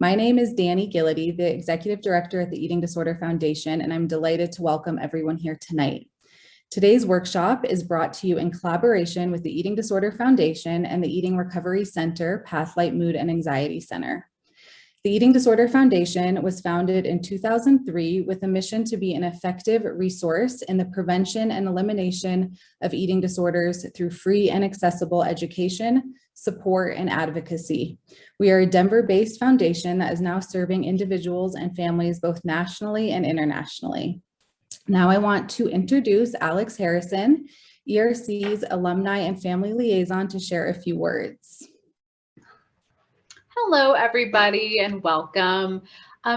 My name is Danny Gillity, the Executive Director at the Eating Disorder Foundation, and I'm delighted to welcome everyone here tonight. Today's workshop is brought to you in collaboration with the Eating Disorder Foundation and the Eating Recovery Center, Pathlight Mood and Anxiety Center. The Eating Disorder Foundation was founded in 2003 with a mission to be an effective resource in the prevention and elimination of eating disorders through free and accessible education, support, and advocacy. We are a Denver-based foundation that is now serving individuals and families both nationally and internationally. Now I want to introduce Alex Harrison, ERC's Alumni and Family Liaison, to share a few words. Hello, everybody, and welcome.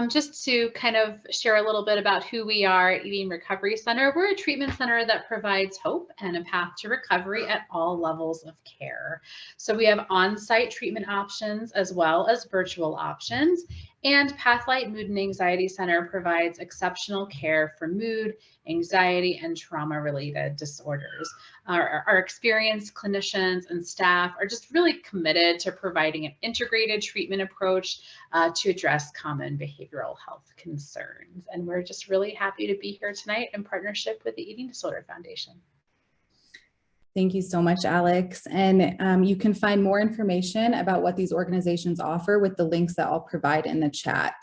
Just to kind of share a little bit about who we are at Eating Recovery Center. We're a treatment center that provides hope and a path to recovery at all levels of care. So we have on-site treatment options as well as virtual options. And Pathlight Mood and Anxiety Center provides exceptional care for mood, anxiety, and trauma-related disorders. Our experienced clinicians and staff are just really committed to providing an integrated treatment approach to address common behavioral health concerns. And we're just really happy to be here tonight in partnership with the Eating Disorder Foundation. Thank you so much, Alex. And you can find more information about what these organizations offer with the links that I'll provide in the chat.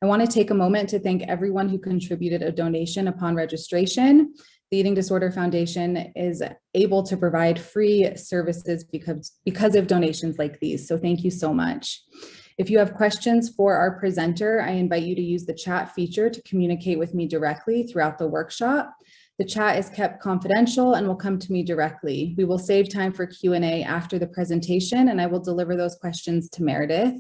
I want to take a moment to thank everyone who contributed a donation upon registration. The Eating Disorder Foundation is able to provide free services because of donations like these. So thank you so much. If you have questions for our presenter, I invite you to use the chat feature to communicate with me directly throughout the workshop. The chat is kept confidential and will come to me directly. We will save time for Q&A after the presentation, and I will deliver those questions to Meredith.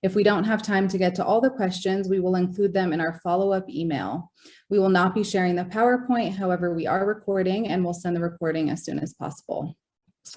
If we don't have time to get to all the questions, we will include them in our follow-up email. We will not be sharing the PowerPoint, however, we are recording and we'll send the recording as soon as possible.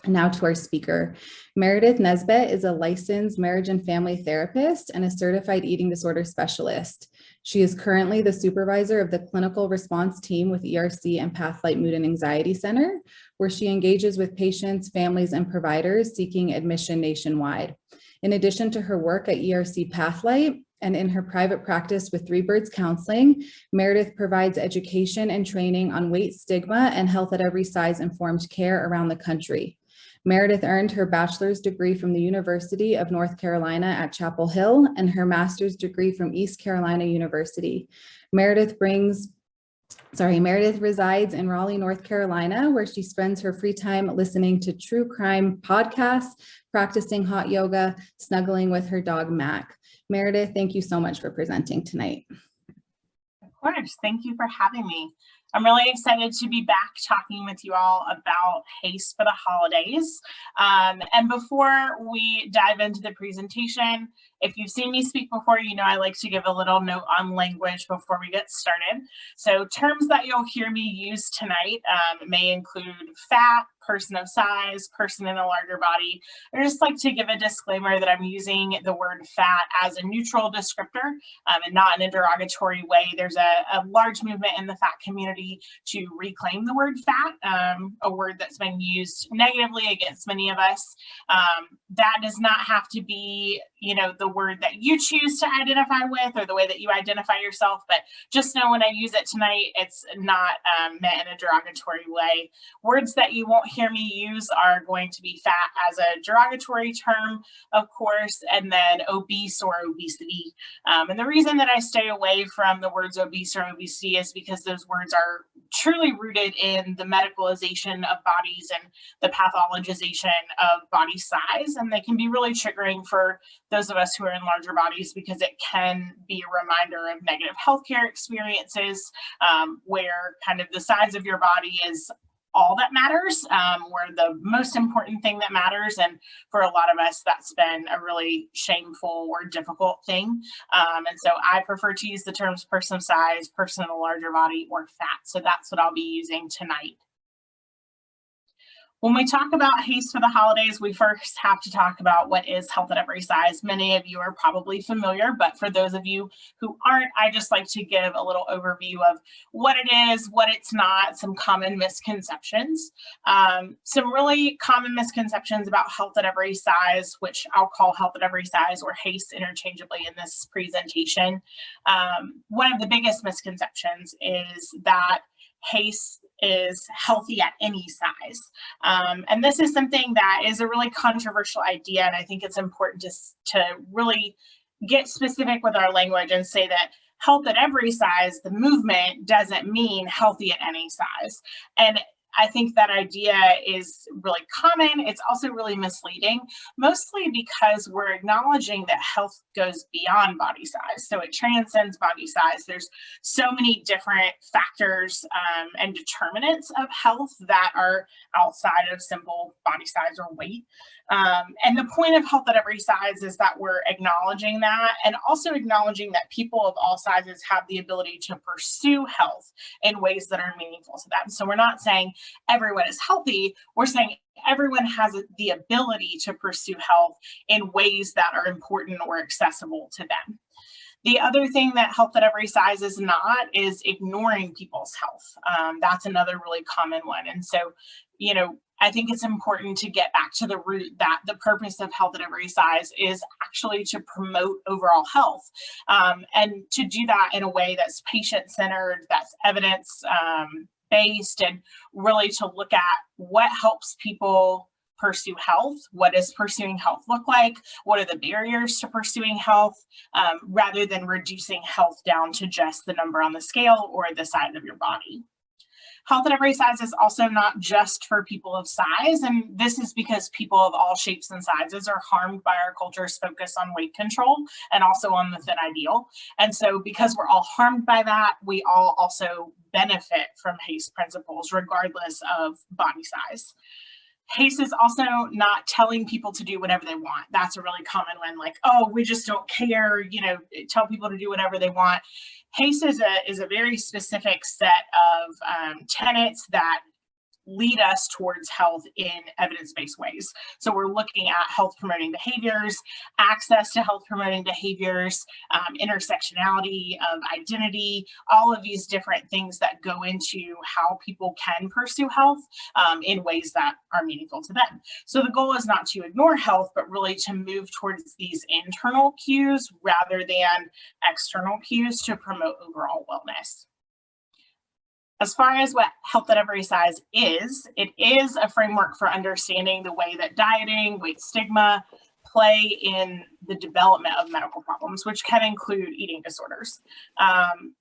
Now to our speaker. Meredith Nisbet is a licensed marriage and family therapist and a certified eating disorder specialist. She is currently the supervisor of the clinical response team with ERC and Pathlight Mood and Anxiety Center, where she engages with patients, families, and providers seeking admission nationwide. In addition to her work at ERC Pathlight and in her private practice with Three Birds Counseling, Meredith provides education and training on weight stigma and health at every size informed care around the country. Meredith earned her bachelor's degree from the University of North Carolina at Chapel Hill and her master's degree from East Carolina University. Meredith resides in Raleigh, North Carolina, where she spends her free time listening to true crime podcasts, practicing hot yoga, snuggling with her dog, Mac. Meredith, thank you so much for presenting tonight. Of course, thank you for having me. I'm really excited to be back talking with you all about HAES for the holidays. And before we dive into the presentation, if you've seen me speak before, you know I like to give a little note on language before we get started. So terms that you'll hear me use tonight may include fat, person of size, person in a larger body. I just like to give a disclaimer that I'm using the word fat as a neutral descriptor and not in a derogatory way. There's a large movement in the fat community to reclaim the word fat, a word that's been used negatively against many of us. That does not have to be, you know, the word that you choose to identify with or the way that you identify yourself, but just know when I use it tonight, it's not meant in a derogatory way. Words that you won't hear me use are going to be fat as a derogatory term, of course, and then obese or obesity. And the reason that I stay away from the words obese or obesity is because those words are truly rooted in the medicalization of bodies and the pathologization of body size, and they can be really triggering for those of us who are in larger bodies because it can be a reminder of negative healthcare experiences where kind of the size of your body is all that matters, where the most important thing that matters. And for a lot of us, that's been a really shameful or difficult thing. And so I prefer to use the terms person of size, person in a larger body, or fat. So that's what I'll be using tonight. When we talk about HAES for the holidays, we first have to talk about what is health at every size. Many of you are probably familiar, but for those of you who aren't, I just like to give a little overview of what it is, what it's not, some common misconceptions. Some really common misconceptions about health at every size, which I'll call health at every size or HAES interchangeably in this presentation. One of the biggest misconceptions is that HAES is healthy at any size. And this is something that is a really controversial idea. And I think it's important to really get specific with our language and say that health at every size, the movement, doesn't mean healthy at any size. And I think that idea is really common. It's also really misleading, mostly because we're acknowledging that health goes beyond body size. So it transcends body size. There's so many different factors and determinants of health that are outside of simple body size or weight. And the point of health at every size is that we're acknowledging that, and also acknowledging that people of all sizes have the ability to pursue health in ways that are meaningful to them. So we're not saying everyone is healthy, we're saying everyone has the ability to pursue health in ways that are important or accessible to them. The other thing that health at every size is not is ignoring people's health. That's another really common one. And so, you know, I think it's important to get back to the root that the purpose of health at every size is actually to promote overall health, and to do that in a way that's patient-centered, that's evidence-based, and really to look at what helps people pursue health. What does pursuing health look like? What are the barriers to pursuing health, rather than reducing health down to just the number on the scale or the size of your body. Health at every size is also not just for people of size, and this is because people of all shapes and sizes are harmed by our culture's focus on weight control and also on the thin ideal. And so because we're all harmed by that, we all also benefit from HAES principles regardless of body size. HAES is also not telling people to do whatever they want. That's a really common one, like, oh, we just don't care, you know, tell people to do whatever they want. HAES is a very specific set of tenets that lead us towards health in evidence-based ways. So we're looking at health promoting behaviors, access to health promoting behaviors, intersectionality of identity, all of these different things that go into how people can pursue health in ways that are meaningful to them. So the goal is not to ignore health, but really to move towards these internal cues rather than external cues to promote overall wellness. As far as what health at every size is, it is a framework for understanding the way that dieting, weight stigma play in the development of medical problems, which can include eating disorders.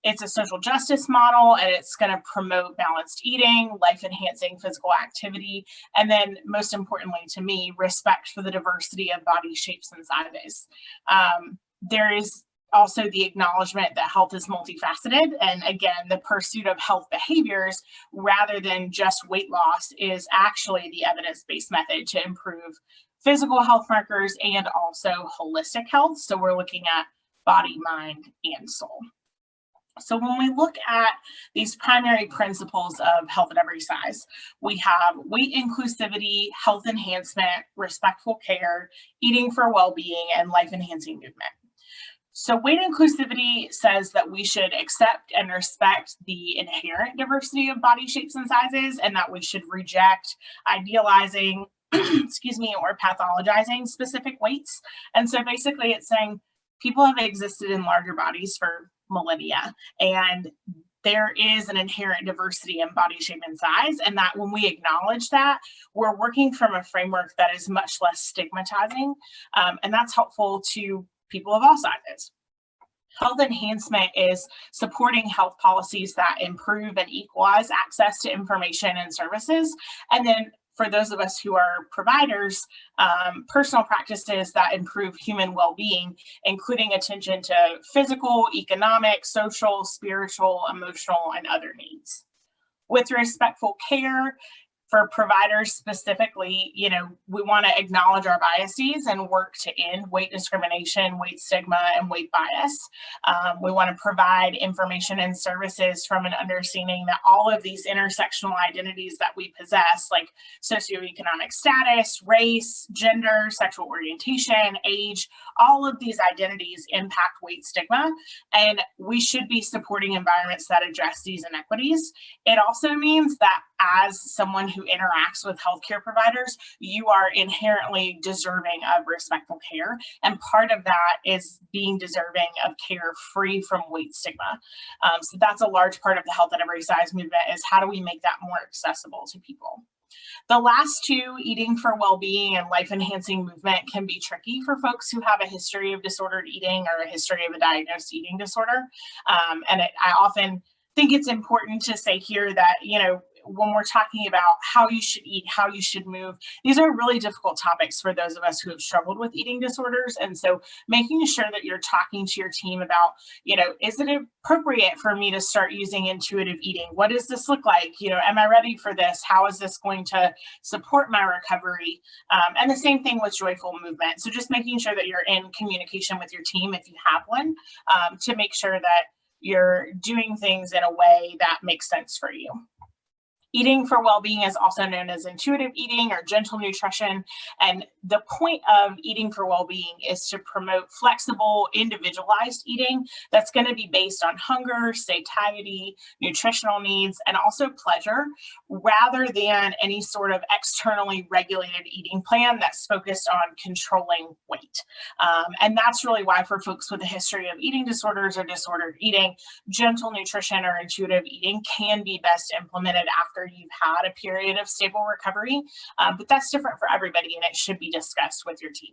It's a social justice model, and it's going to promote balanced eating, life-enhancing physical activity, and then most importantly to me, respect for the diversity of body shapes and sizes. There is also the acknowledgement that health is multifaceted, and again, the pursuit of health behaviors rather than just weight loss is actually the evidence-based method to improve physical health markers and also holistic health. So we're looking at body, mind, and soul. So when we look at these primary principles of health at every size, we have weight inclusivity, health enhancement, respectful care, eating for well-being, and life-enhancing movement. So weight inclusivity says that we should accept and respect the inherent diversity of body shapes and sizes, and that we should reject idealizing, excuse me, or pathologizing specific weights. And so basically it's saying people have existed in larger bodies for millennia, and there is an inherent diversity in body shape and size, and that when we acknowledge that, we're working from a framework that is much less stigmatizing, and that's helpful to people of all sizes. Health enhancement is supporting health policies that improve and equalize access to information and services. And then for those of us who are providers, personal practices that improve human well-being, including attention to physical, economic, social, spiritual, emotional, and other needs. With respectful care, For providers specifically, you know, we want to acknowledge our biases and work to end weight discrimination, weight stigma, and weight bias. We want to provide information and services from an understanding that all of these intersectional identities that we possess, like socioeconomic status, race, gender, sexual orientation, age, all of these identities impact weight stigma, and we should be supporting environments that address these inequities. It also means that as someone who interacts with healthcare providers, you are inherently deserving of respectful care. And part of that is being deserving of care free from weight stigma. So that's a large part of the Health at Every Size movement, is how do we make that more accessible to people? The last two, eating for well-being and life-enhancing movement, can be tricky for folks who have a history of disordered eating or a history of a diagnosed eating disorder. I often think it's important to say here that, you know, when we're talking about how you should eat, how you should move, these are really difficult topics for those of us who have struggled with eating disorders. And so making sure that you're talking to your team about, you know, is it appropriate for me to start using intuitive eating? What does this look like? You know, am I ready for this? How is this going to support my recovery? And the same thing with joyful movement. So just making sure that you're in communication with your team, if you have one, to make sure that you're doing things in a way that makes sense for you. Eating for well-being is also known as intuitive eating or gentle nutrition. And the point of eating for well-being is to promote flexible, individualized eating that's going to be based on hunger, satiety, nutritional needs, and also pleasure, rather than any sort of externally regulated eating plan that's focused on controlling weight. And that's really why for folks with a history of eating disorders or disordered eating, gentle nutrition or intuitive eating can be best implemented after you've had a period of stable recovery, but that's different for everybody, and it should be discussed with your team.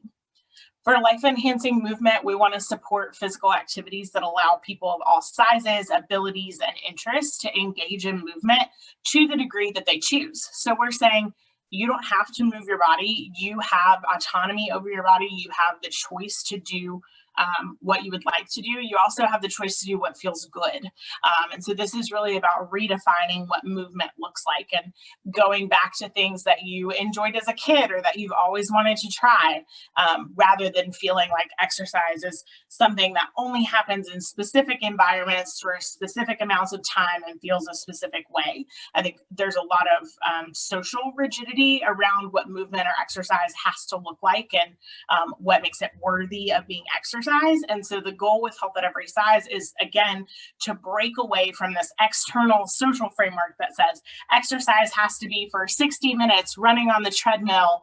For life-enhancing movement, we want to support physical activities that allow people of all sizes, abilities, and interests to engage in movement to the degree that they choose. So we're saying you don't have to move your body. You have autonomy over your body. You have the choice to do what you would like to do. You also have the choice to do what feels good. And so this is really about redefining what movement looks like and going back to things that you enjoyed as a kid or that you've always wanted to try, rather than feeling like exercise is something that only happens in specific environments for specific amounts of time and feels a specific way. I think there's a lot of social rigidity around what movement or exercise has to look like and what makes it worthy of being exercised. And so the goal with Health at Every Size is, again, to break away from this external social framework that says exercise has to be for 60 minutes running on the treadmill,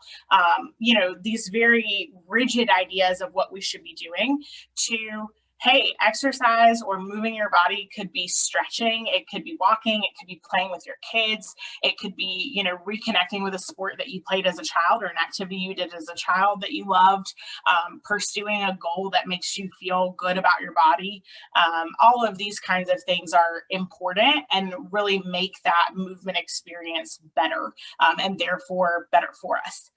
you know, these very rigid ideas of what we should be doing, to hey, exercise or moving your body could be stretching, it could be walking, it could be playing with your kids, it could be, you know, reconnecting with a sport that you played as a child or an activity you did as a child that you loved, pursuing a goal that makes you feel good about your body. All of these kinds of things are important and really make that movement experience better, and therefore better for us.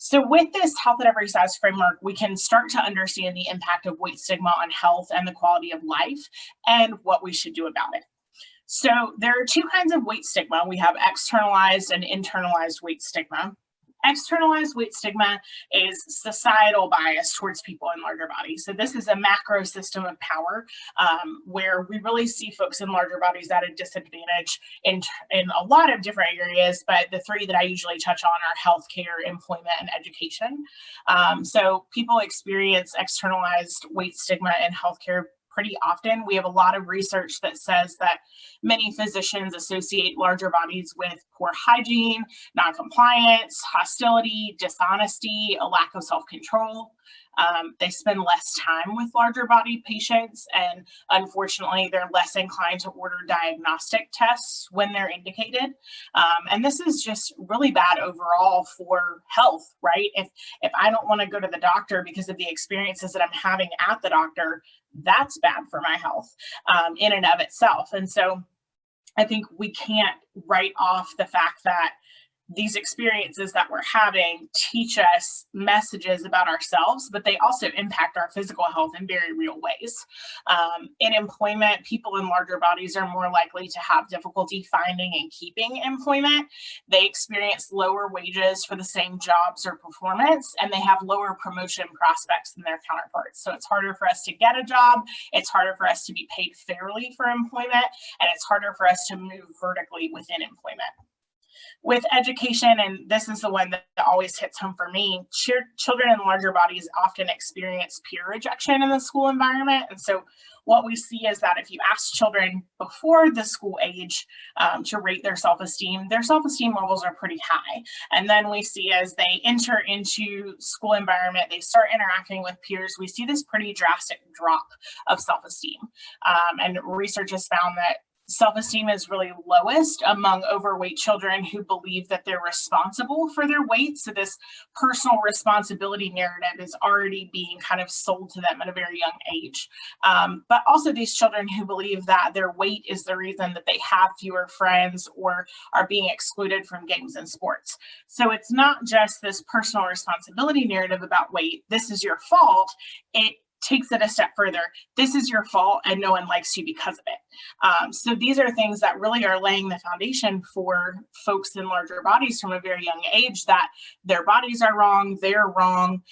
So with this Health at Every Size framework, we can start to understand the impact of weight stigma on health and the quality of life and what we should do about it. So there are two kinds of weight stigma. We have externalized and internalized weight stigma. Externalized weight stigma is societal bias towards people in larger bodies. So this is a macro system of power where we really see folks in larger bodies at a disadvantage in a lot of different areas, but the three that I usually touch on are healthcare, employment, and education. So people experience externalized weight stigma in healthcare pretty often. We have a lot of research that says that many physicians associate larger bodies with poor hygiene, noncompliance, hostility, dishonesty, a lack of self-control. They spend less time with larger body patients, and unfortunately, they're less inclined to order diagnostic tests when they're indicated. And this is just really bad overall for health, right? If I don't want to go to the doctor because of the experiences that I'm having at the doctor, that's bad for my health in and of itself. And so I think we can't write off the fact that these experiences that we're having teach us messages about ourselves, but they also impact our physical health in very real ways. In employment, people in larger bodies are more likely to have difficulty finding and keeping employment. They experience lower wages for the same jobs or performance, and they have lower promotion prospects than their counterparts. So it's harder for us to get a job, it's harder for us to be paid fairly for employment, and it's harder for us to move vertically within employment. With education, and this is the one that always hits home for me, children in larger bodies often experience peer rejection in the school environment. And so what we see is that if you ask children before the school age to rate their self-esteem levels are pretty high. And then we see as they enter into school environment, they start interacting with peers, we see this pretty drastic drop of self-esteem. And research has found that self-esteem is really lowest among overweight children who believe that they're responsible for their weight. So this personal responsibility narrative is already being kind of sold to them at a very young age. But also these children who believe that their weight is the reason that they have fewer friends or are being excluded from games and sports. So it's not just this personal responsibility narrative about weight, this is your fault. It takes it a step further. This is your fault and no one likes you because of it. So these are things that really are laying the foundation for folks in larger bodies from a very young age that their bodies are wrong, they're wrong,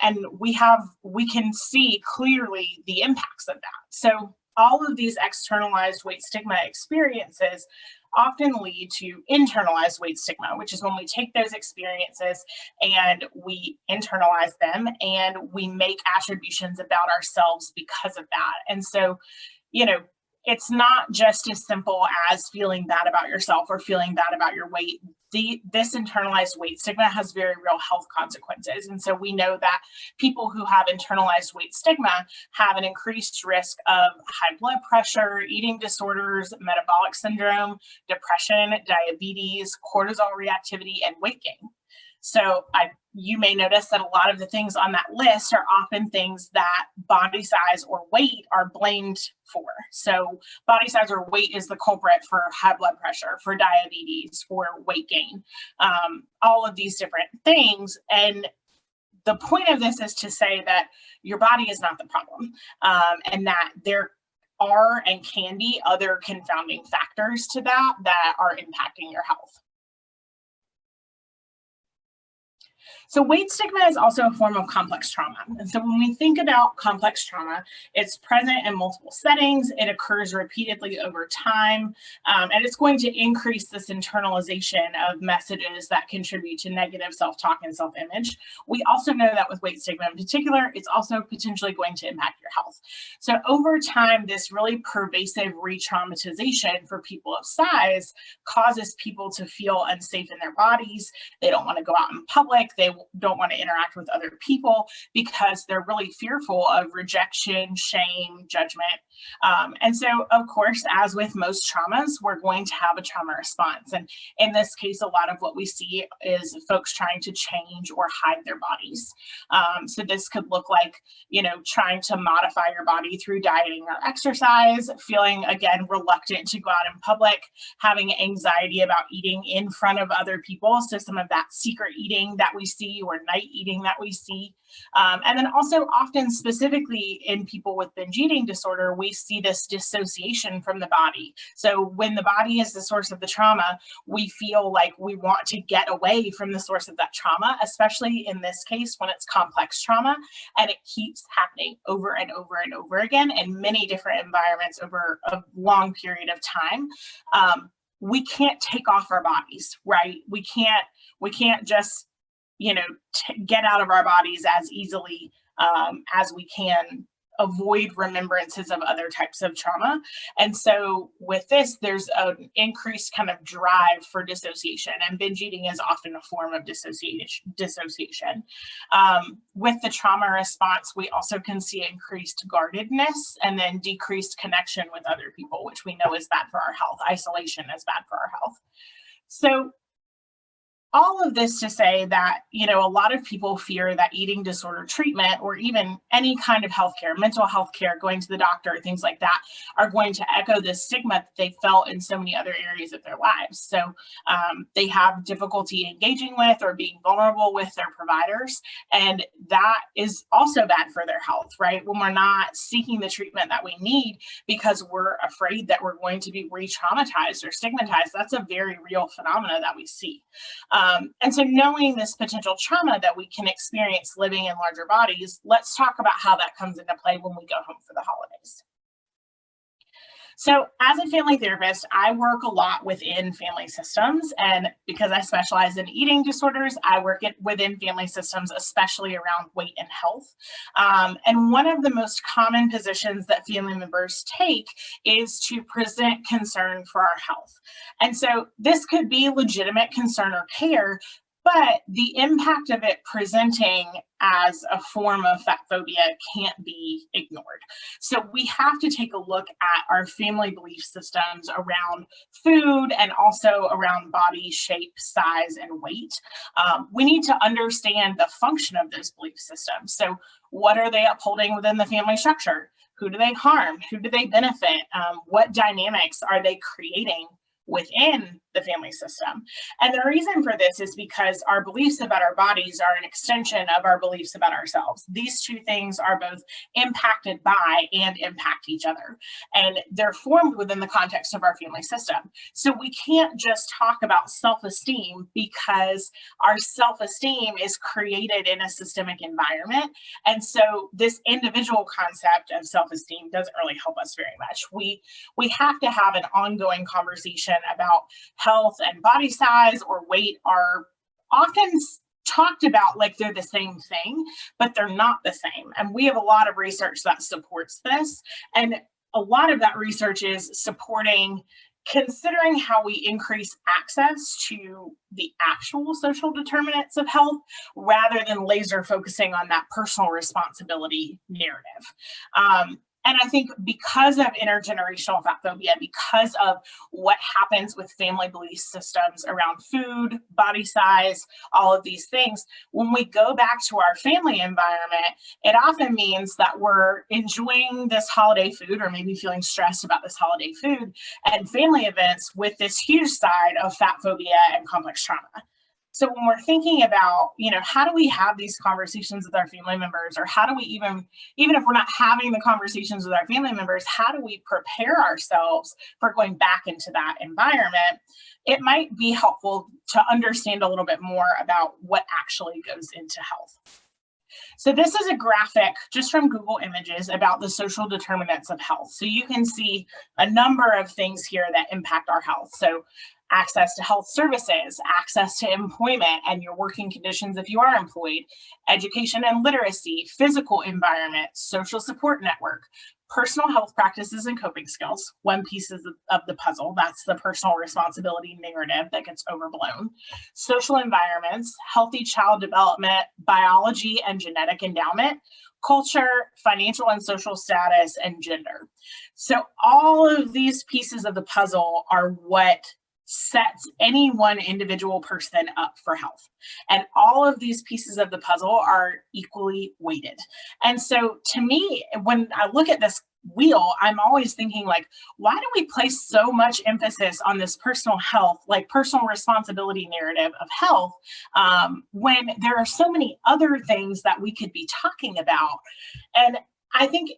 and we can see clearly the impacts of that. So all of these externalized weight stigma experiences often lead to internalized weight stigma, which is when we take those experiences and we internalize them and we make attributions about ourselves because of that. And so, it's not just as simple as feeling bad about yourself or feeling bad about your weight. This internalized weight stigma has very real health consequences. And so we know that people who have internalized weight stigma have an increased risk of high blood pressure, eating disorders, metabolic syndrome, depression, diabetes, cortisol reactivity, and weight gain. So you may notice that a lot of the things on that list are often things that body size or weight are blamed for. So body size or weight is the culprit for high blood pressure, for diabetes, for weight gain, all of these different things. And the point of this is to say that your body is not the problem, and that there are and can be other confounding factors to that are impacting your health. So weight stigma is also a form of complex trauma. And so when we think about complex trauma, it's present in multiple settings, it occurs repeatedly over time, and it's going to increase this internalization of messages that contribute to negative self-talk and self-image. We also know that with weight stigma in particular, it's also potentially going to impact your health. So over time, this really pervasive re-traumatization for people of size causes people to feel unsafe in their bodies. They don't want to go out in public. They don't want to interact with other people because they're really fearful of rejection, shame, judgment. And so, of course, as with most traumas, we're going to have a trauma response. And in this case, a lot of what we see is folks trying to change or hide their bodies. So this could look like, trying to modify your body through dieting or exercise, feeling, again, reluctant to go out in public, having anxiety about eating in front of other people. So some of that secret eating that we see or night eating that we see. And then also often specifically in people with binge eating disorder, we see this dissociation from the body. So when the body is the source of the trauma, we feel like we want to get away from the source of that trauma, especially in this case when it's complex trauma, and it keeps happening over and over and over again in many different environments over a long period of time. We can't take off our bodies, right? We can't just get out of our bodies as easily as we can avoid remembrances of other types of trauma. And so with this, there's an increased kind of drive for dissociation, and binge eating is often a form of dissociation. With the trauma response, we also can see increased guardedness and then decreased connection with other people, which we know is bad for our health. Isolation is bad for our health. So all of this to say that, a lot of people fear that eating disorder treatment, or even any kind of healthcare, mental health care, going to the doctor, things like that, are going to echo this stigma that they felt in so many other areas of their lives. So they have difficulty engaging with or being vulnerable with their providers. And that is also bad for their health, right? When we're not seeking the treatment that we need because we're afraid that we're going to be re-traumatized or stigmatized, that's a very real phenomena that we see. And so knowing this potential trauma that we can experience living in larger bodies, let's talk about how that comes into play when we go home for the holidays. So as a family therapist, I work a lot within family systems, and because I specialize in eating disorders, I work within family systems, especially around weight and health. And one of the most common positions that family members take is to present concern for our health. And so this could be legitimate concern or care, but the impact of it presenting as a form of fat phobia can't be ignored. So we have to take a look at our family belief systems around food and also around body shape, size, and weight. We need to understand the function of those belief systems. So what are they upholding within the family structure? Who do they harm? Who do they benefit? What dynamics are they creating within the family system? And the reason for this is because our beliefs about our bodies are an extension of our beliefs about ourselves. These two things are both impacted by and impact each other, and they're formed within the context of our family system. So we can't just talk about self-esteem because our self-esteem is created in a systemic environment. And so this individual concept of self-esteem doesn't really help us very much. We have to have an ongoing conversation about health and body size or weight are often talked about like they're the same thing, but they're not the same. And we have a lot of research that supports this. And a lot of that research is supporting considering how we increase access to the actual social determinants of health rather than laser focusing on that personal responsibility narrative. And I think because of intergenerational fat phobia, because of what happens with family belief systems around food, body size, all of these things, when we go back to our family environment, it often means that we're enjoying this holiday food or maybe feeling stressed about this holiday food and family events with this huge side of fat phobia and complex trauma. So when we're thinking about, how do we have these conversations with our family members, or how do we even if we're not having the conversations with our family members, how do we prepare ourselves for going back into that environment? It might be helpful to understand a little bit more about what actually goes into health. So this is a graphic just from Google Images about the social determinants of health. So you can see a number of things here that impact our health. So access to health services, access to employment and your working conditions if you are employed, education and literacy, physical environment, social support network, personal health practices and coping skills. One piece of the puzzle, that's the personal responsibility narrative that gets overblown. Social environments, healthy child development, biology and genetic endowment, culture, financial and social status, and gender. So all of these pieces of the puzzle are what sets any one individual person up for health. And all of these pieces of the puzzle are equally weighted. And so to me, when I look at this wheel, I'm always thinking like, why do we place so much emphasis on this personal health, like personal responsibility narrative of health, when there are so many other things that we could be talking about? And I think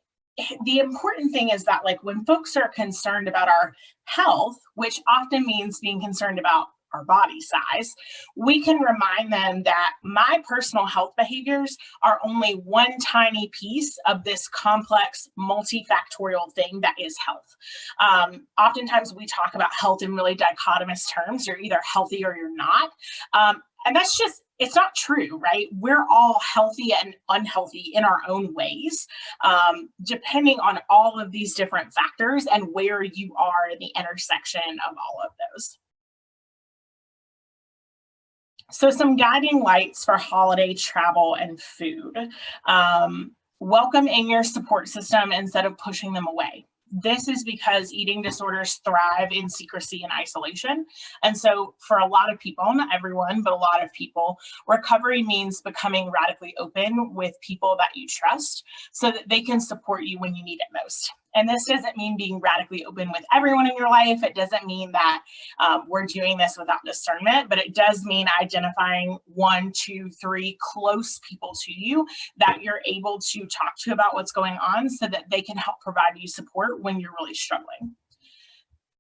the important thing is that like when folks are concerned about our health, which often means being concerned about our body size, we can remind them that my personal health behaviors are only one tiny piece of this complex multifactorial thing that is health. Oftentimes we talk about health in really dichotomous terms. You're either healthy or you're not. And that's just, it's not true, right? We're all healthy and unhealthy in our own ways, depending on all of these different factors and where you are in the intersection of all of those. So some guiding lights for holiday travel and food. Welcome in your support system instead of pushing them away. This is because eating disorders thrive in secrecy and isolation. And so for a lot of people, not everyone, but a lot of people, recovery means becoming radically open with people that you trust so that they can support you when you need it most. And this doesn't mean being radically open with everyone in your life. It doesn't mean that we're doing this without discernment, but it does mean identifying 1, 2, 3 close people to you that you're able to talk to about what's going on so that they can help provide you support when you're really struggling.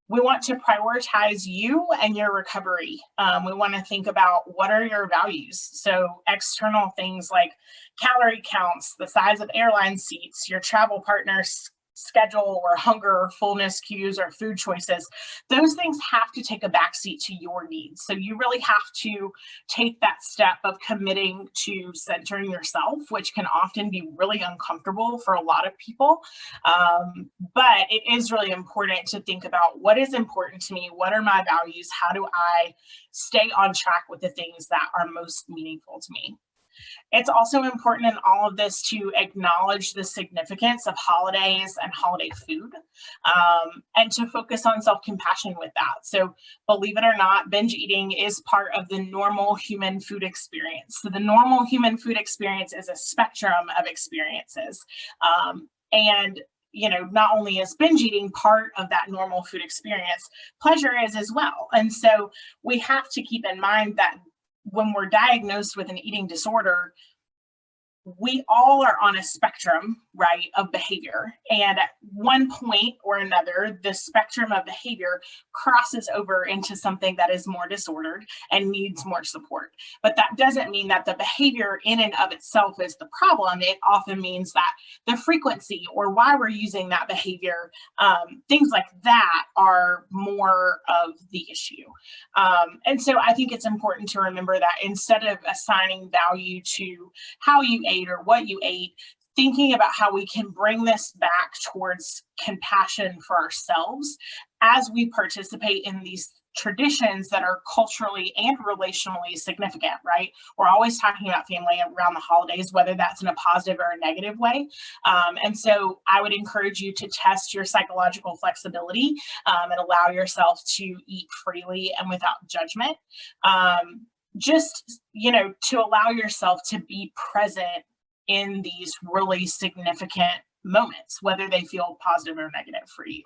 We want to prioritize you and your recovery. We want to think about what are your values. So external things like calorie counts, the size of airline seats, your travel partner's schedule or hunger or fullness cues or food choices, those things have to take a backseat to your needs. So you really have to take that step of committing to centering yourself, which can often be really uncomfortable for a lot of people. But it is really important to think about what is important to me, what are my values, how do I stay on track with the things that are most meaningful to me. It's also important in all of this to acknowledge the significance of holidays and holiday food, and to focus on self-compassion with that. So believe it or not, binge eating is part of the normal human food experience. So the normal human food experience is a spectrum of experiences. And not only is binge eating part of that normal food experience, pleasure is as well. And so we have to keep in mind that when we're diagnosed with an eating disorder, we all are on a spectrum, right, of behavior. And at one point or another, the spectrum of behavior crosses over into something that is more disordered and needs more support. But that doesn't mean that the behavior in and of itself is the problem. It often means that the frequency or why we're using that behavior, things like that are more of the issue. And so I think it's important to remember that instead of assigning value to how you ate or what you ate, thinking about how we can bring this back towards compassion for ourselves as we participate in these traditions that are culturally and relationally significant, right? We're always talking about family around the holidays, whether that's in a positive or a negative way. And so I would encourage you to test your psychological flexibility and allow yourself to eat freely and without judgment. Just, to allow yourself to be present in these really significant moments, whether they feel positive or negative for you.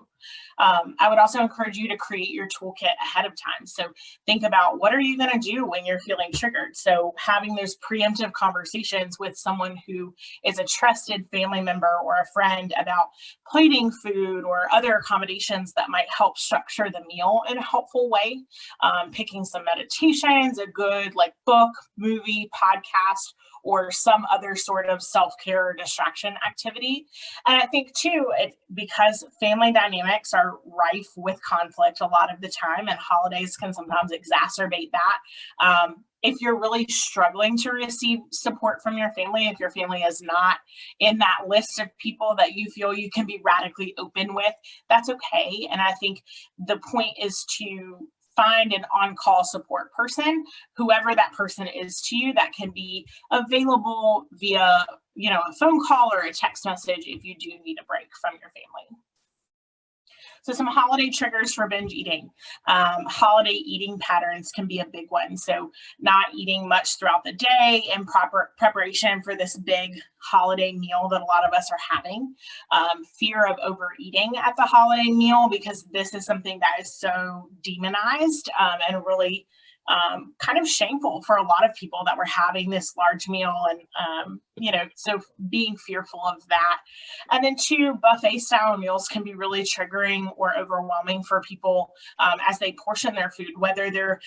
I would also encourage you to create your toolkit ahead of time. So think about what are you going to do when you're feeling triggered? So having those preemptive conversations with someone who is a trusted family member or a friend about plating food or other accommodations that might help structure the meal in a helpful way. Picking some meditations, a good book, movie, podcast, or some other sort of self-care or distraction activity. And I think too, because family dynamics are rife with conflict a lot of the time, and holidays can sometimes exacerbate that. If you're really struggling to receive support from your family, if your family is not in that list of people that you feel you can be radically open with, that's okay. And I think the point is to find an on-call support person, whoever that person is to you, that can be available via, a phone call or a text message if you do need a break from your family. So some holiday triggers for binge eating. Holiday eating patterns can be a big one. So not eating much throughout the day in proper preparation for this big holiday meal that a lot of us are having. Fear of overeating at the holiday meal, because this is something that is so demonized and really kind of shameful for a lot of people that we're having this large meal, and so being fearful of that. And then 2, buffet style meals can be really triggering or overwhelming for people as they portion their food, whether they're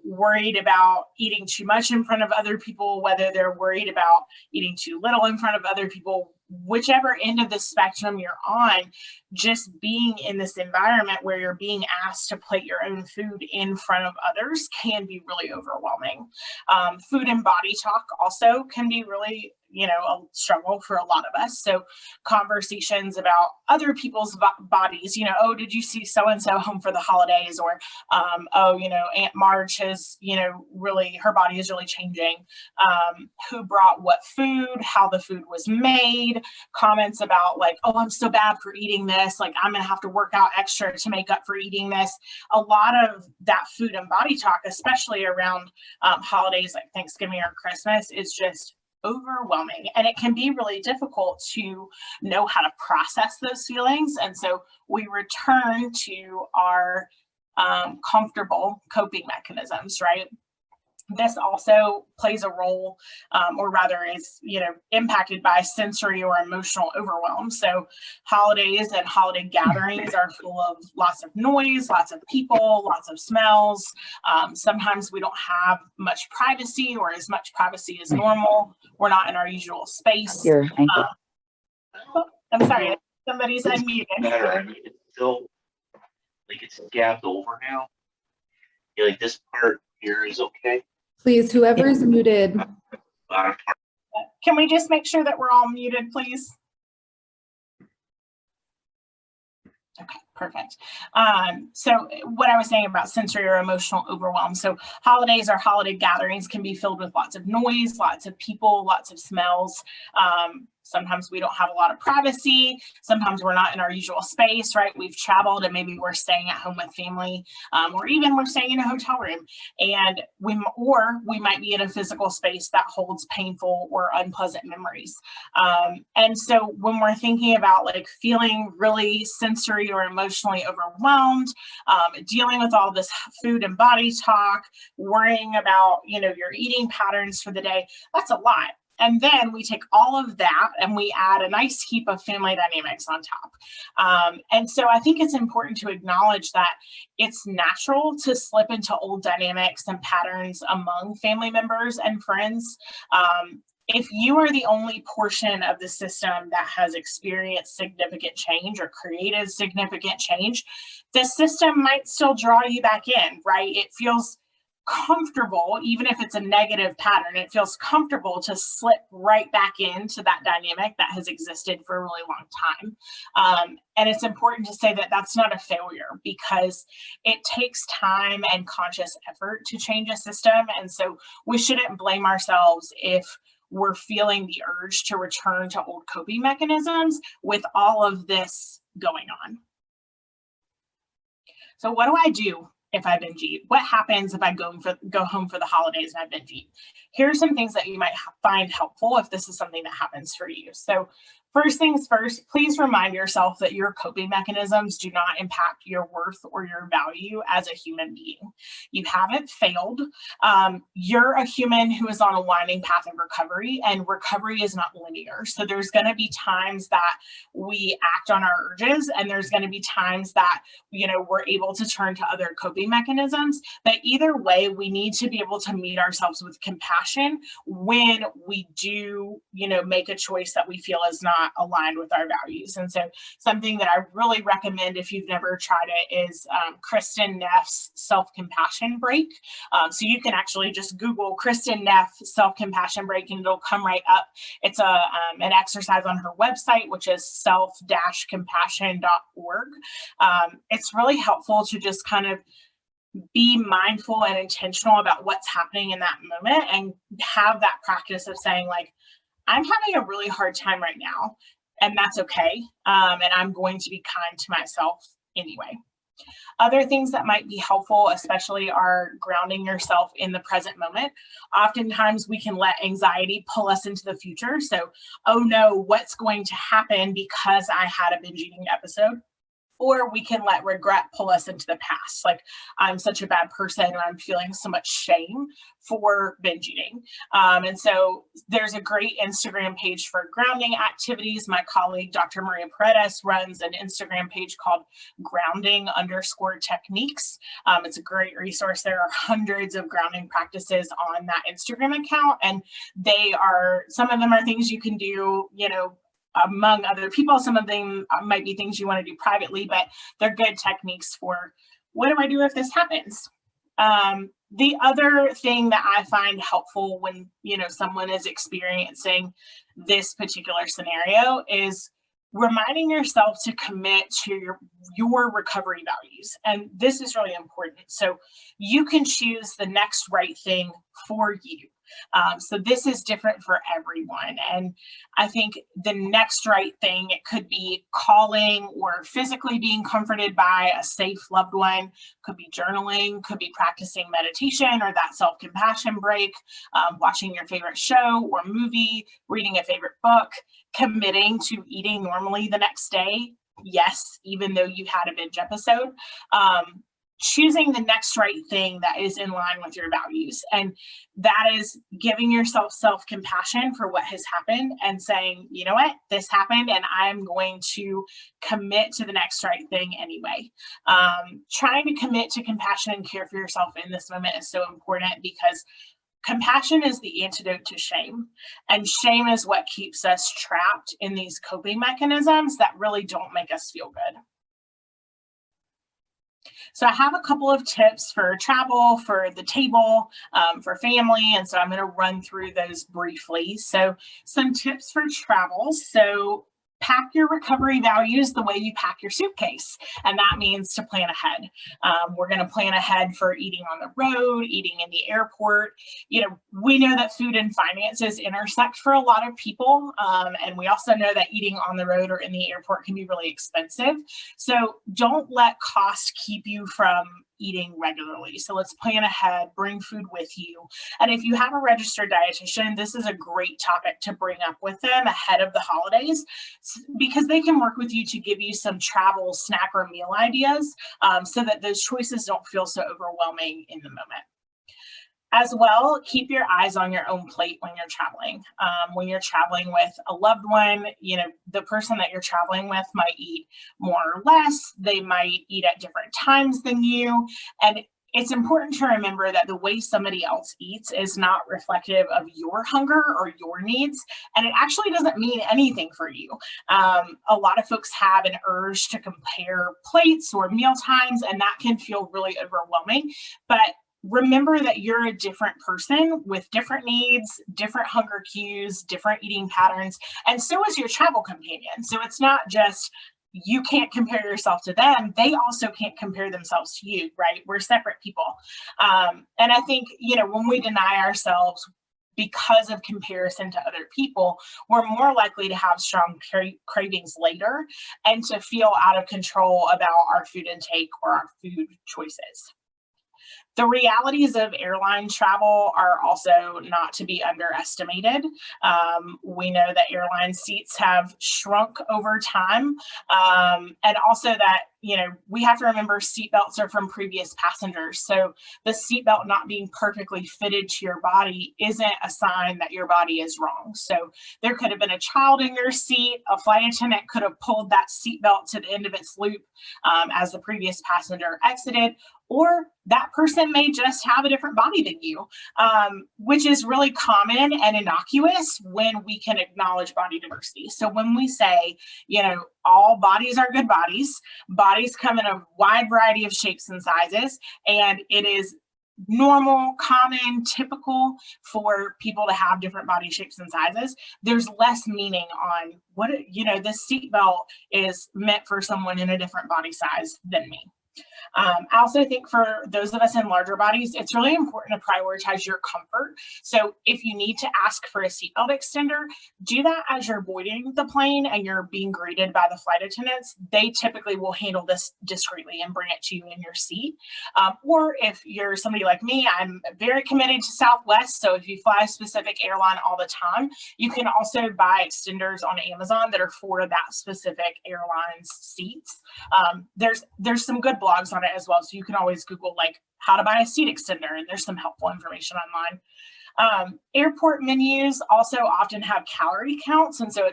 worried about eating too much in front of other people, whether they're worried about eating too little in front of other people. Whichever end of the spectrum you're on, just being in this environment where you're being asked to plate your own food in front of others can be really overwhelming. Food and body talk also can be really a struggle for a lot of us. So conversations about other people's bodies, oh, did you see so-and-so home for the holidays? Or, oh, Aunt Marge has, really, her body is really changing. Who brought what food, how the food was made, comments about like, oh, I'm so bad for eating this. Like, I'm going to have to work out extra to make up for eating this. A lot of that food and body talk, especially around holidays like Thanksgiving or Christmas, is just overwhelming, and it can be really difficult to know how to process those feelings. And so we return to our comfortable coping mechanisms, right? This also plays a role, or rather is, impacted by sensory or emotional overwhelm. So holidays and holiday gatherings are full of lots of noise, lots of people, lots of smells. Sometimes we don't have much privacy, or as much privacy as normal. We're not in our usual space. I'm sorry, somebody's unmuted. It's still, like, it's gapped over now. Yeah, like this part here is okay. Please, whoever is muted. Can we just make sure that we're all muted, please? Okay, perfect. So what I was saying about sensory or emotional overwhelm. So holidays or holiday gatherings can be filled with lots of noise, lots of people, lots of smells. Sometimes we don't have a lot of privacy. Sometimes we're not in our usual space, right? We've traveled and maybe we're staying at home with family, or even we're staying in a hotel room, and we might be in a physical space that holds painful or unpleasant memories. And so when we're thinking about like feeling really sensory or emotionally overwhelmed, dealing with all this food and body talk, worrying about, your eating patterns for the day, that's a lot. And then we take all of that and we add a nice heap of family dynamics on top. And so I think it's important to acknowledge that it's natural to slip into old dynamics and patterns among family members and friends. If you are the only portion of the system that has experienced significant change or created significant change, the system might still draw you back in, right? It feels comfortable, even if it's a negative pattern, it feels comfortable to slip right back into that dynamic that has existed for a really long time. And it's important to say that that's not a failure, because it takes time and conscious effort to change a system. And so we shouldn't blame ourselves if we're feeling the urge to return to old coping mechanisms with all of this going on. So what do I do if I binge eat? What happens if I go home for the holidays and I binge eat? Here are some things that you might find helpful if this is something that happens for you. So first things first, please remind yourself that your coping mechanisms do not impact your worth or your value as a human being. You haven't failed. You're a human who is on a winding path of recovery, and recovery is not linear. So there's going to be times that we act on our urges, and there's going to be times that, we're able to turn to other coping mechanisms. But either way, we need to be able to meet ourselves with compassion when we do, make a choice that we feel is not aligned with our values. And so something that I really recommend, if you've never tried it, is Kristin Neff's self-compassion break. So you can actually just Google Kristin Neff self-compassion break and it'll come right up. It's an exercise on her website, which is self-compassion.org. It's really helpful to just kind of be mindful and intentional about what's happening in that moment, and have that practice of saying, like, I'm having a really hard time right now, and that's okay. And I'm going to be kind to myself anyway. Other things that might be helpful, especially, are grounding yourself in the present moment. Oftentimes we can let anxiety pull us into the future. So, oh no, what's going to happen because I had a binge eating episode? Or we can let regret pull us into the past. Like, I'm such a bad person, or I'm feeling so much shame for binge eating. And so there's a great Instagram page for grounding activities. My colleague, Dr. Maria Paredes, runs an Instagram page called grounding_techniques. It's a great resource. There are hundreds of grounding practices on that Instagram account. And some of them are things you can do, among other people. Some of them might be things you want to do privately, but they're good techniques for, what do I do if this happens? The other thing that I find helpful when, someone is experiencing this particular scenario is reminding yourself to commit to your recovery values. And this is really important. So you can choose the next right thing for you. So this is different for everyone. And I think the next right thing, it could be calling or physically being comforted by a safe loved one, could be journaling, could be practicing meditation or that self-compassion break, watching your favorite show or movie, reading a favorite book, committing to eating normally the next day. Yes, even though you had a binge episode. Choosing the next right thing that is in line with your values. And that is giving yourself self-compassion for what has happened and saying, you know what, this happened and I'm going to commit to the next right thing anyway. Trying to commit to compassion and care for yourself in this moment is so important because compassion is the antidote to shame. And shame is what keeps us trapped in these coping mechanisms that really don't make us feel good. So I have a couple of tips for travel, for the table, for family, and so I'm going to run through those briefly. So some tips for travel. So pack your recovery values the way you pack your suitcase, and that means to plan ahead. We're going to plan ahead for eating on the road, eating in the airport. We know that food and finances intersect for a lot of people, and we also know that eating on the road or in the airport can be really expensive. So don't let cost keep you from eating regularly. So let's plan ahead, bring food with you. And if you have a registered dietitian, this is a great topic to bring up with them ahead of the holidays because they can work with you to give you some travel snack or meal ideas so that those choices don't feel so overwhelming in the moment. As well, keep your eyes on your own plate when you're traveling. When you're traveling with a loved one, the person that you're traveling with might eat more or less. They might eat at different times than you. And it's important to remember that the way somebody else eats is not reflective of your hunger or your needs. And it actually doesn't mean anything for you. A lot of folks have an urge to compare plates or meal times, and that can feel really overwhelming. But remember that you're a different person with different needs, different hunger cues, different eating patterns, and so is your travel companion. So it's not just you can't compare yourself to them, they also can't compare themselves to you, right? We're separate people. And I think, when we deny ourselves because of comparison to other people, we're more likely to have strong cravings later and to feel out of control about our food intake or our food choices. The realities of airline travel are also not to be underestimated. We know that airline seats have shrunk over time, and also that we have to remember seatbelts are from previous passengers. So the seatbelt not being perfectly fitted to your body isn't a sign that your body is wrong. So there could have been a child in your seat. A flight attendant could have pulled that seatbelt to the end of its loop as the previous passenger exited. Or that person may just have a different body than you, which is really common and innocuous when we can acknowledge body diversity. So when we say, all bodies are good bodies, bodies come in a wide variety of shapes and sizes, and it is normal, common, typical for people to have different body shapes and sizes. There's less meaning on what, this seatbelt is meant for someone in a different body size than me. I also think for those of us in larger bodies, it's really important to prioritize your comfort. So if you need to ask for a seatbelt extender, do that as you're boarding the plane and you're being greeted by the flight attendants. They typically will handle this discreetly and bring it to you in your seat. Or if you're somebody like me, I'm very committed to Southwest. So if you fly a specific airline all the time, you can also buy extenders on Amazon that are for that specific airline's seats. There's some good blogs on it as well. So you can always Google how to buy a seat extender, and there's some helpful information online. Airport menus also often have calorie counts. And so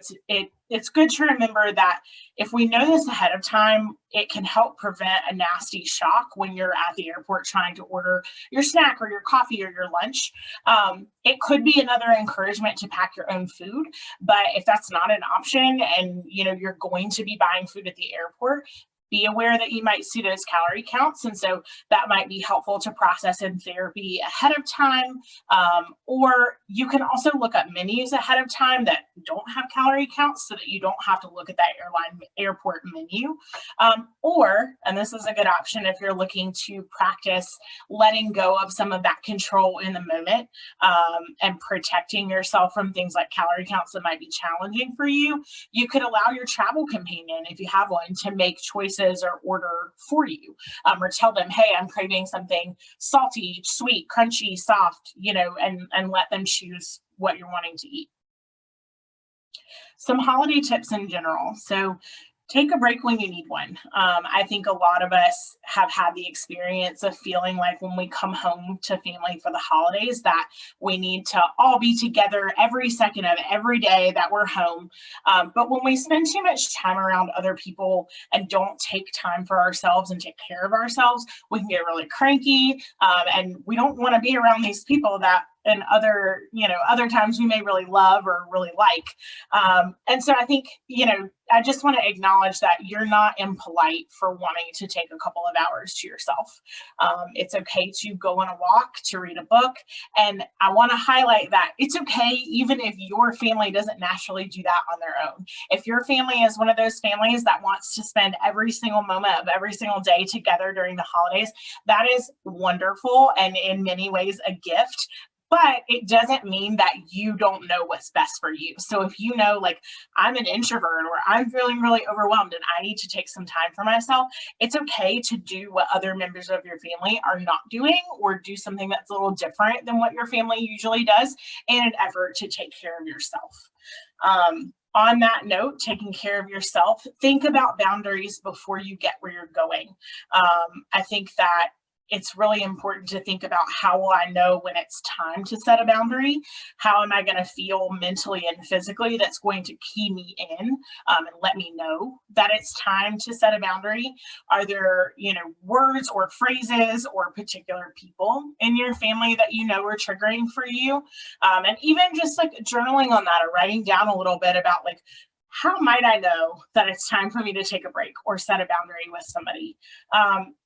it's good to remember that if we know this ahead of time, it can help prevent a nasty shock when you're at the airport trying to order your snack or your coffee or your lunch. It could be another encouragement to pack your own food, but if that's not an option and you're going to be buying food at the airport, be aware that you might see those calorie counts. And so that might be helpful to process in therapy ahead of time. Or you can also look up menus ahead of time that don't have calorie counts so that you don't have to look at that airport menu. And this is a good option if you're looking to practice letting go of some of that control in the moment, and protecting yourself from things like calorie counts that might be challenging for you. You could allow your travel companion, if you have one, to make choices or order for you, or tell them, hey, I'm craving something salty, sweet, crunchy, soft, and let them choose what you're wanting to eat. Some holiday tips in general. So take a break when you need one. I think a lot of us have had the experience of feeling like when we come home to family for the holidays that we need to all be together every second of every day that we're home. But when we spend too much time around other people and don't take time for ourselves and take care of ourselves, we can get really cranky, and we don't want to be around these people that and other times we may really love or really like. And so I think, I just want to acknowledge that you're not impolite for wanting to take a couple of hours to yourself. It's okay to go on a walk, to read a book. And I want to highlight that it's okay even if your family doesn't naturally do that on their own. If your family is one of those families that wants to spend every single moment of every single day together during the holidays, that is wonderful and in many ways a gift. But it doesn't mean that you don't know what's best for you. So if you know, like, I'm an introvert or I'm feeling really overwhelmed and I need to take some time for myself, it's okay to do what other members of your family are not doing or do something that's a little different than what your family usually does in an effort to take care of yourself. On that note, taking care of yourself, think about boundaries before you get where you're going. I think that it's really important to think about, how will I know when it's time to set a boundary? How am I going to feel mentally and physically that's going to key me in, and let me know that it's time to set a boundary? Are there, words or phrases or particular people in your family that are triggering for you? And even just like journaling on that or writing down a little bit about, like, how might I know that it's time for me to take a break or set a boundary with somebody?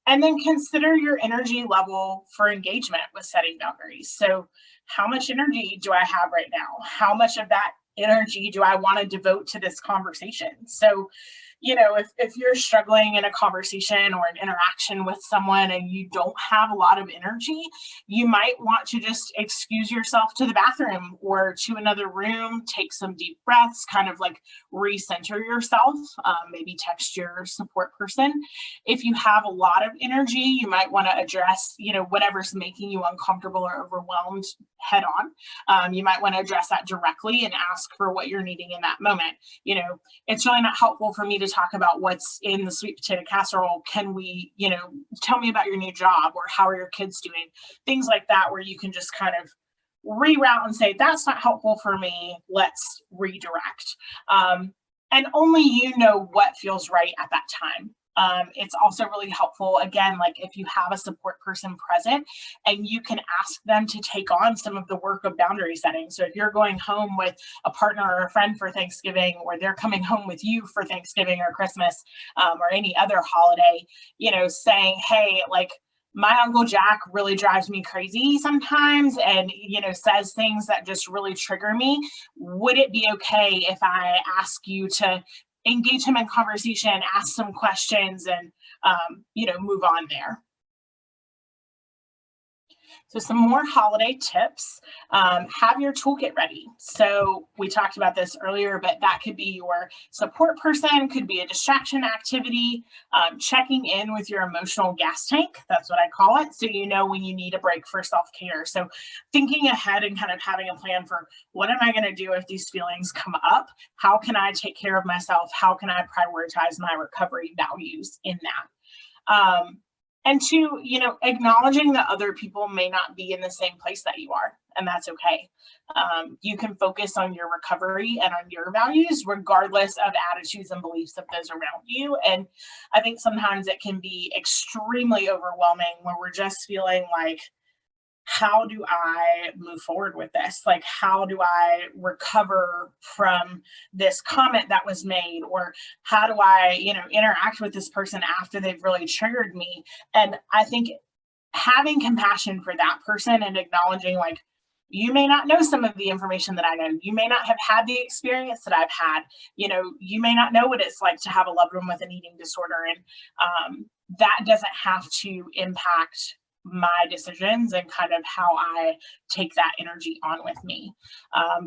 And then consider your energy level for engagement with setting boundaries. So how much energy do I have right now? How much of that energy do I want to devote to this conversation? So, if you're struggling in a conversation or an interaction with someone and you don't have a lot of energy, you might want to just excuse yourself to the bathroom or to another room, take some deep breaths, kind of like recenter yourself, maybe text your support person. If you have a lot of energy, you might want to address, whatever's making you uncomfortable or overwhelmed head on. You might want to address that directly and ask for what you're needing in that moment. It's really not helpful for me to talk about what's in the sweet potato casserole. Can we, tell me about your new job, or how are your kids doing? Things like that, where you can just kind of reroute and say, that's not helpful for me, let's redirect. And only you know what feels right at that time. It's also really helpful, again, like if you have a support person present and you can ask them to take on some of the work of boundary setting. So if you're going home with a partner or a friend for Thanksgiving, or they're coming home with you for Thanksgiving or Christmas, or any other holiday, saying, hey, like, my Uncle Jack really drives me crazy sometimes and, says things that just really trigger me. Would it be okay if I ask you to engage him in conversation, ask some questions, and, move on there? So some more holiday tips. Have your toolkit ready. So we talked about this earlier, but that could be your support person, could be a distraction activity, checking in with your emotional gas tank. That's what I call it. So when you need a break for self-care. So thinking ahead and kind of having a plan for, what am I going to do if these feelings come up? How can I take care of myself? How can I prioritize my recovery values in that? And two, acknowledging that other people may not be in the same place that you are, and that's okay. You can focus on your recovery and on your values, regardless of attitudes and beliefs of those around you. And I think sometimes it can be extremely overwhelming when we're just feeling like, how do I move forward with this? Like, how do I recover from this comment that was made? Or how do I, interact with this person after they've really triggered me? And I think having compassion for that person and acknowledging, like, you may not know some of the information that I know. You may not have had the experience that I've had. You may not know what it's like to have a loved one with an eating disorder. And that doesn't have to impact my decisions and kind of how I take that energy on with me.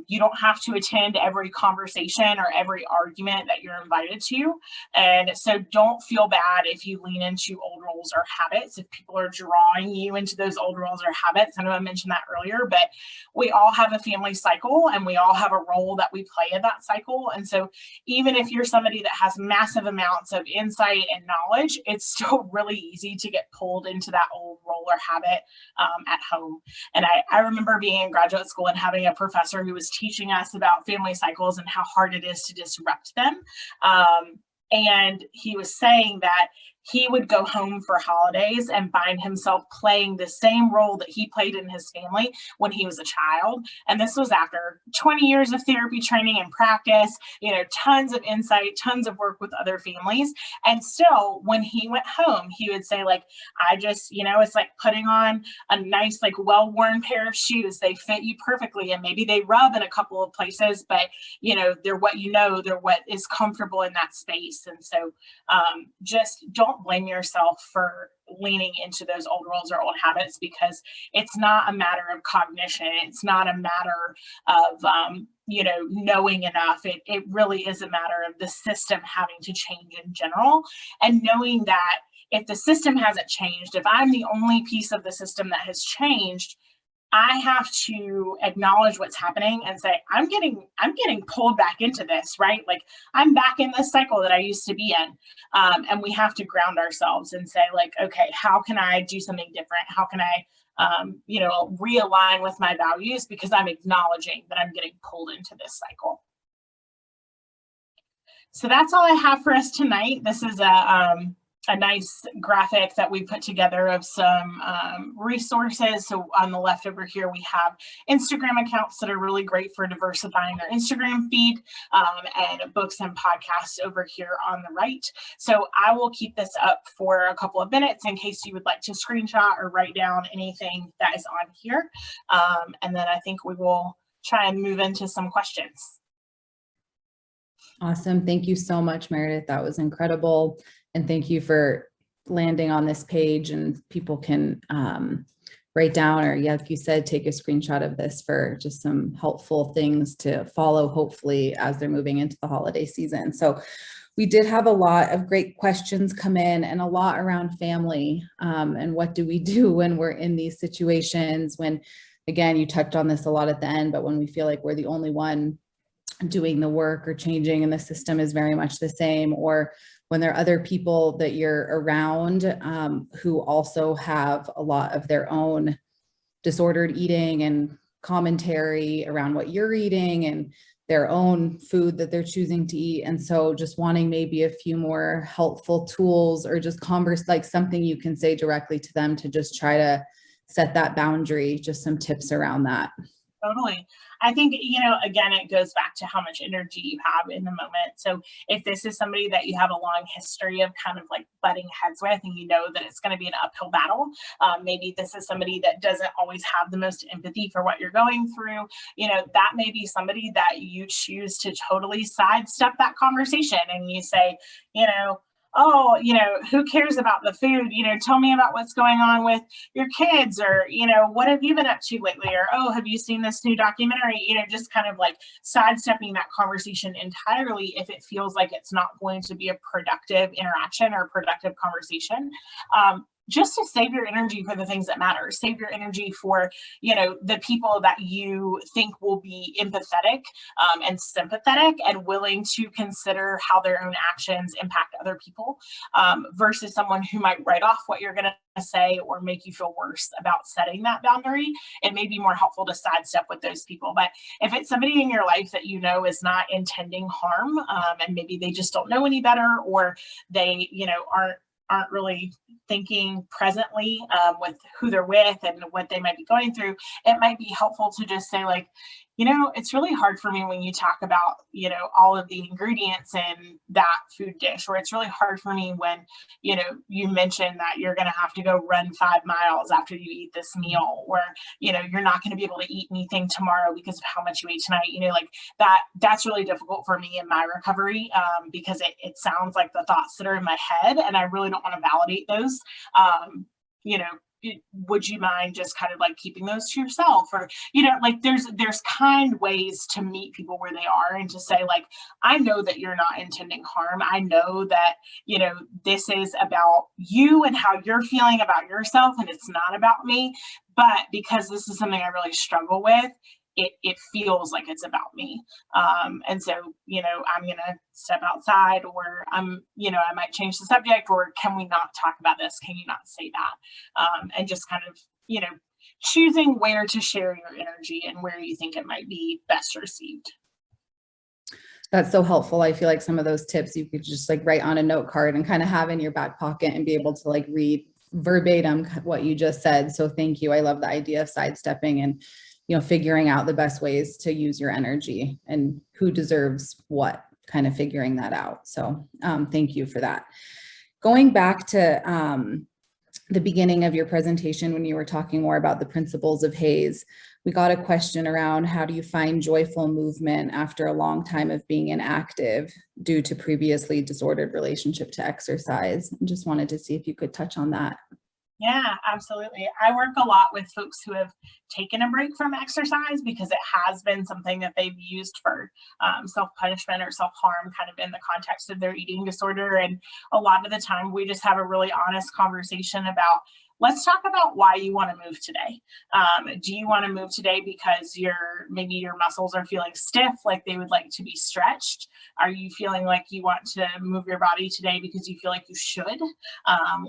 You don't have to attend every conversation or every argument that you're invited to. And so don't feel bad if you lean into old roles or habits, if people are drawing you into those old roles or habits. I know I mentioned that earlier, but we all have a family cycle and we all have a role that we play in that cycle. And so even if you're somebody that has massive amounts of insight and knowledge, it's still really easy to get pulled into that old role or habit at home. And I remember being in graduate school and having a professor who was teaching us about family cycles and how hard it is to disrupt them. And he was saying that he would go home for holidays and find himself playing the same role that he played in his family when he was a child. And this was after 20 years of therapy training and practice, tons of insight, tons of work with other families. And still, when he went home, he would say, like, I just, it's like putting on a nice, like, well-worn pair of shoes. They fit you perfectly. And maybe they rub in a couple of places, but, they're what they're what is comfortable in that space. And so just don't blame yourself for leaning into those old roles or old habits, because it's not a matter of cognition. It's not a matter of, knowing enough. It really is a matter of the system having to change in general, and knowing that if the system hasn't changed, if I'm the only piece of the system that has changed, I have to acknowledge what's happening and say, I'm getting pulled back into this, right? Like, I'm back in this cycle that I used to be in. And we have to ground ourselves and say, like, okay, how can I do something different? How can I, realign with my values, because I'm acknowledging that I'm getting pulled into this cycle. So that's all I have for us tonight. This is a nice graphic that we put together of some resources. So on the left over here, we have Instagram accounts that are really great for diversifying their Instagram feed, and books and podcasts over here on the right. So I will keep this up for a couple of minutes in case you would like to screenshot or write down anything that is on here. And then I think we will try and move into some questions. Awesome. Thank you so much, Meredith. That was incredible. And thank you for landing on this page, and people can write down, or like you said, take a screenshot of this for just some helpful things to follow, hopefully, as they're moving into the holiday season. So we did have a lot of great questions come in, and a lot around family, and what do we do when we're in these situations, when, again, you touched on this a lot at the end, but when we feel like we're the only one doing the work or changing and the system is very much the same, or when there are other people that you're around who also have a lot of their own disordered eating and commentary around what you're eating and their own food that they're choosing to eat. And so just wanting maybe a few more helpful tools, or just like something you can say directly to them to just try to set that boundary, just some tips around that. Totally. I think, again, it goes back to how much energy you have in the moment. So if this is somebody that you have a long history of kind of like butting heads with, and that it's going to be an uphill battle, maybe this is somebody that doesn't always have the most empathy for what you're going through, that may be somebody that you choose to totally sidestep that conversation, and you say, oh, who cares about the food? Tell me about what's going on with your kids, or, what have you been up to lately? Or, oh, have you seen this new documentary? Just kind of like sidestepping that conversation entirely if it feels like it's not going to be a productive interaction or productive conversation. Just to save your energy for the things that matter. Save your energy for, the people that you think will be empathetic and sympathetic and willing to consider how their own actions impact other people, versus someone who might write off what you're going to say or make you feel worse about setting that boundary. It may be more helpful to sidestep with those people. But if it's somebody in your life that is not intending harm, and maybe they just don't know any better, or they, aren't really thinking presently with who they're with and what they might be going through, it might be helpful to just say like, you know, it's really hard for me when you talk about, you know, all of the ingredients in that food dish, or it's really hard for me when, you know, you mention that you're going to have to go run 5 miles after you eat this meal, or, you know, you're not going to be able to eat anything tomorrow because of how much you ate tonight. You know, like that's really difficult for me in my recovery because it sounds like the thoughts that are in my head, and I really don't want to validate those. You know, would you mind just kind of like keeping those to yourself? Or, you know, like there's kind ways to meet people where they are and to say like, I know that you're not intending harm. I know that, you know, this is about you and how you're feeling about yourself, and it's not about me. But because this is something I really struggle with, it feels like it's about me. And so, you know, I'm going to step outside, or you know, I might change the subject, or can we not talk about this? Can you not say that? And just kind of, you know, choosing where to share your energy and where you think it might be best received. That's so helpful. I feel like some of those tips you could just like write on a note card and kind of have in your back pocket and be able to like read verbatim what you just said. So thank you. I love the idea of sidestepping and, you know, figuring out the best ways to use your energy and who deserves what, kind of figuring that out. So thank you for that. Going back to the beginning of your presentation, when you were talking more about the principles of HAES, we got a question around how do you find joyful movement after a long time of being inactive due to previously disordered relationship to exercise? I just wanted to see if you could touch on that. Yeah, absolutely. I work a lot with folks who have taken a break from exercise because it has been something that they've used for self-punishment or self-harm kind of in the context of their eating disorder. And a lot of the time we just have a really honest conversation about, let's talk about why you want to move today. Do you want to move today because maybe your muscles are feeling stiff, like they would like to be stretched? Are you feeling like you want to move your body today because you feel like you should,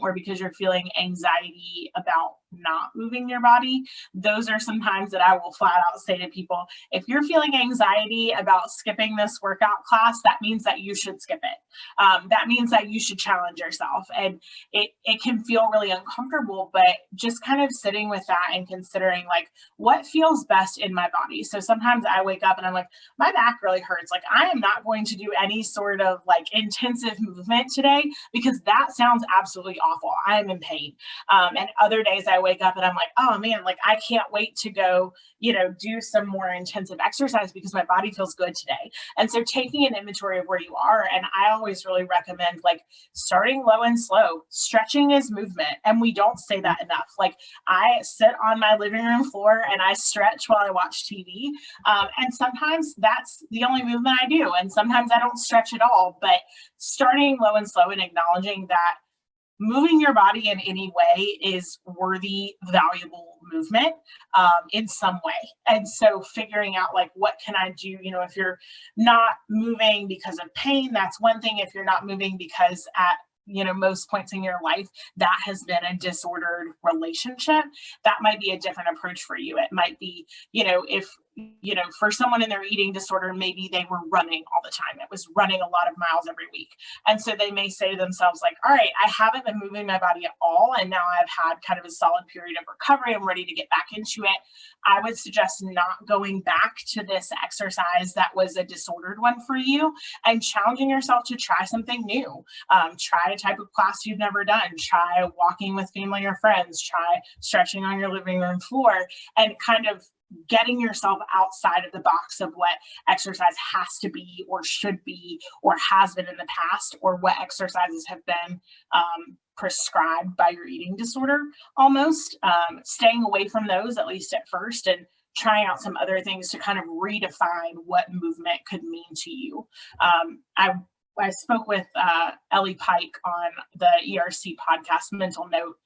or because you're feeling anxiety about not moving your body? Those are some times that I will flat out say to people, if you're feeling anxiety about skipping this workout class, that means that you should skip it. That means that you should challenge yourself. And it can feel really uncomfortable, but just kind of sitting with that and considering like what feels best in my body. So sometimes I wake up and I'm like, my back really hurts. Like I am not going to do any sort of like intensive movement today because that sounds absolutely awful. I am in pain. And other days I wake up and I'm like, oh man, like I can't wait to go, you know, do some more intensive exercise because my body feels good today. And so taking an inventory of where you are, and I always really recommend like starting low and slow. Stretching is movement, and we don't say that enough. Like I sit on my living room floor and I stretch while I watch TV. And sometimes that's the only movement I do. And sometimes I don't stretch at all, but starting low and slow and acknowledging that moving your body in any way is worthy, valuable movement in some way. And so figuring out like, what can I do? You know, if you're not moving because of pain, that's one thing. If you're not moving because at, you know, most points in your life, that has been a disordered relationship, that might be a different approach for you. It might be, you know, if, you know, for someone in their eating disorder, maybe they were running all the time. It was running a lot of miles every week. And so they may say to themselves like, all right, I haven't been moving my body at all. And now I've had kind of a solid period of recovery. I'm ready to get back into it. I would suggest not going back to this exercise that was a disordered one for you and challenging yourself to try something new. Try a type of class you've never done. Try walking with family or friends. Try stretching on your living room floor, and kind of getting yourself outside of the box of what exercise has to be or should be or has been in the past, or what exercises have been prescribed by your eating disorder almost. Staying away from those, at least at first, and trying out some other things to kind of redefine what movement could mean to you. I spoke with Ellie Pike on the ERC podcast, Mental Note,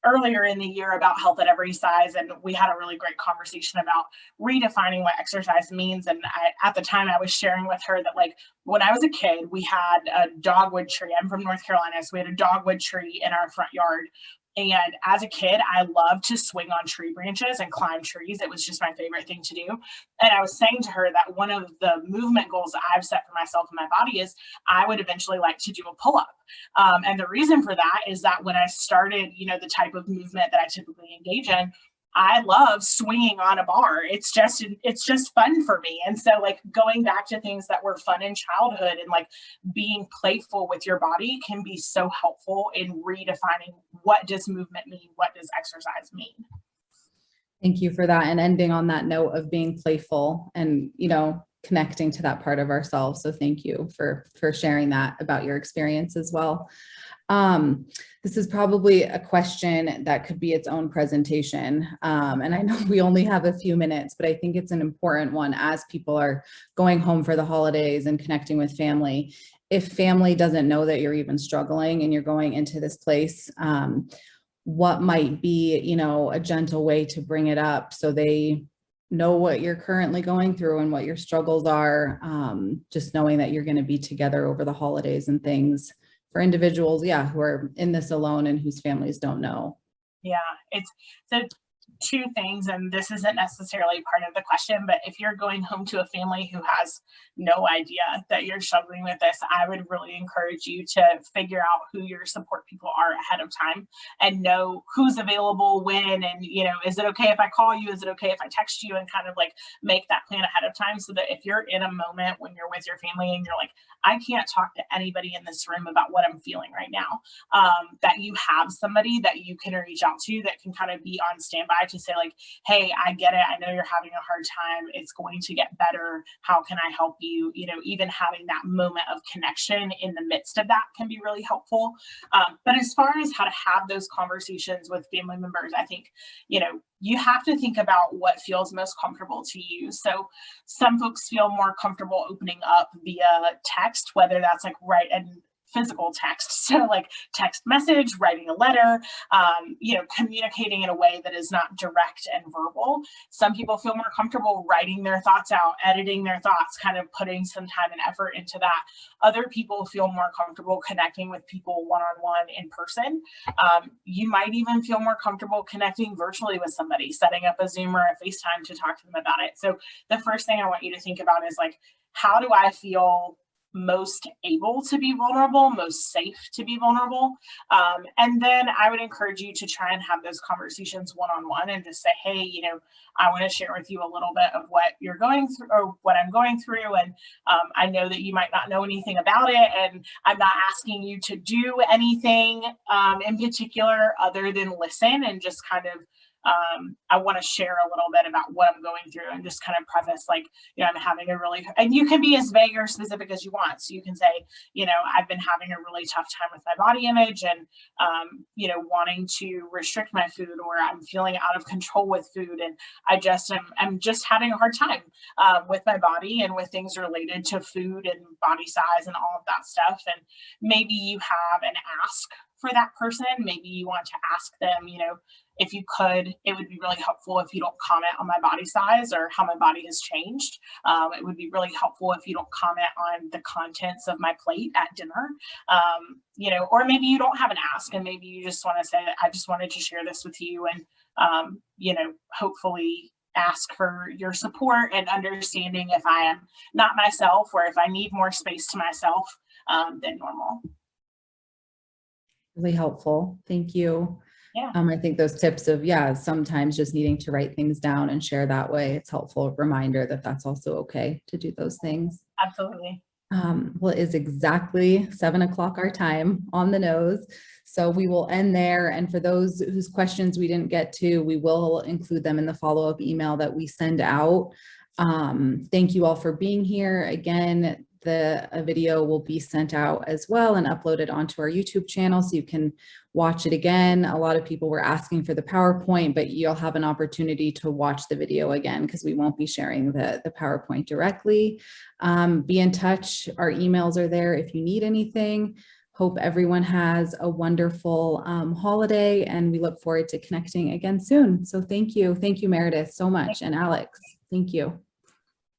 earlier in the year about health at every size, and we had a really great conversation about redefining what exercise means. And at the time I was sharing with her that like when I was a kid, we had a dogwood tree. I'm from North Carolina, so we had a dogwood tree in our front yard. And as a kid, I loved to swing on tree branches and climb trees. It was just my favorite thing to do. And I was saying to her that one of the movement goals that I've set for myself and my body is I would eventually like to do a pull-up. And the reason for that is that when I started, the type of movement that I typically engage in, I love swinging on a bar. It's just fun for me. And so like going back to things that were fun in childhood and like being playful with your body can be so helpful in redefining what does movement mean? What does exercise mean? Thank you for that. And ending on that note of being playful and, connecting to that part of ourselves. So thank you for sharing that about your experience as well. This is probably a question that could be its own presentation. And I know we only have a few minutes, but I think it's an important one as people are going home for the holidays and connecting with family. If family doesn't know that you're even struggling and you're going into this place, what might be, a gentle way to bring it up so they know what you're currently going through and what your struggles are, just knowing that you're going to be together over the holidays and things for individuals, who are in this alone and whose families don't know. Yeah, it's so two things, and this isn't necessarily part of the question, but if you're going home to a family who has no idea that you're struggling with this, I would really encourage you to figure out who your support people are ahead of time and know who's available when, and, is it okay if I call you? Is it okay if I text you? And kind of like make that plan ahead of time so that if you're in a moment when you're with your family and you're like, I can't talk to anybody in this room about what I'm feeling right now, that you have somebody that you can reach out to that can kind of be on standby to say like, hey, I get it. I know you're having a hard time. It's going to get better. How can I help you? Even having that moment of connection in the midst of that can be really helpful. But as far as how to have those conversations with family members, I think, you have to think about what feels most comfortable to you. So some folks feel more comfortable opening up via text, whether that's like write and physical text. So like text message, writing a letter, communicating in a way that is not direct and verbal. Some people feel more comfortable writing their thoughts out, editing their thoughts, kind of putting some time and effort into that. Other people feel more comfortable connecting with people one-on-one in person. You might even feel more comfortable connecting virtually with somebody, setting up a Zoom or a FaceTime to talk to them about it. So the first thing I want you to think about is like, how do I feel most able to be vulnerable, most safe to be vulnerable? And then I would encourage you to try and have those conversations one-on-one and just say, hey, I want to share with you a little bit of what you're going through or what I'm going through. And I know that you might not know anything about it. And I'm not asking you to do anything in particular other than listen and just kind of I want to share a little bit about what I'm going through and just kind of preface like, I'm having a really, and you can be as vague or specific as you want. So you can say, I've been having a really tough time with my body image and, wanting to restrict my food, or I'm feeling out of control with food. And I'm just having a hard time with my body and with things related to food and body size and all of that stuff. And maybe you have an ask for that person. Maybe you want to ask them, if you could, it would be really helpful if you don't comment on my body size or how my body has changed. It would be really helpful if you don't comment on the contents of my plate at dinner. Or maybe you don't have an ask and maybe you just want to say, I just wanted to share this with you and, hopefully ask for your support and understanding if I am not myself or if I need more space to myself than normal. Really helpful. Thank you. Yeah. I think those tips of, sometimes just needing to write things down and share that way. It's a helpful reminder that that's also okay to do those things. Absolutely. Well, it is exactly 7 o'clock our time, on the nose. So we will end there. And for those whose questions we didn't get to, we will include them in the follow-up email that we send out. Thank you all for being here. Again, the video will be sent out as well and uploaded onto our YouTube channel so you can watch it again. A lot of people were asking for the PowerPoint, but you'll have an opportunity to watch the video again because we won't be sharing the PowerPoint directly. Be in touch. Our emails are there if you need anything. Hope everyone has a wonderful holiday, and we look forward to connecting again soon. So thank you. Thank you, Meredith, so much. And Alex, thank you.